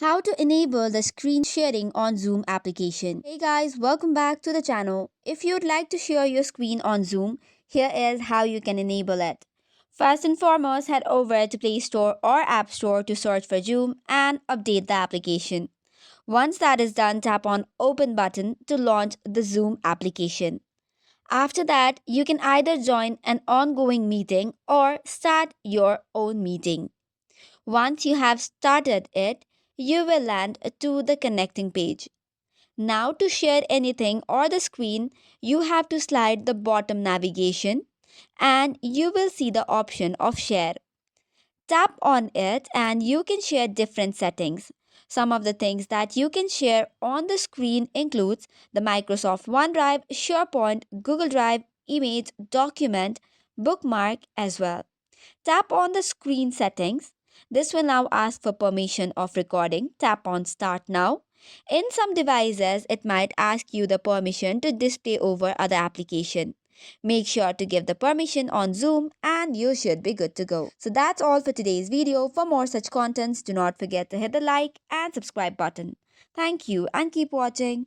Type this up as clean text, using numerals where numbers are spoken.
How to enable the screen sharing on Zoom application. Hey guys, welcome back to the channel. If you'd like to share your screen on Zoom, here is how you can enable it. First and foremost, head over to Play Store or App Store to search for Zoom and update the application. Once that is done, tap on Open button to launch the Zoom application. After that, you can either join an ongoing meeting or start your own meeting. Once you have started it, you will land to the connecting page. Now to share anything or the screen, you have to slide the bottom navigation and you will see the option of share. Tap on it and you can share different settings. Some of the things that you can share on the screen includes the Microsoft OneDrive, SharePoint, Google Drive, image, document, bookmark as well. Tap on the screen settings. This will now ask for permission of recording. Tap on Start Now. In some devices, it might ask you the permission to display over other application. Make sure to give the permission on Zoom and you should be good to go. So that's all for today's video. For more such contents, do not forget to hit the like and subscribe button. Thank you and keep watching.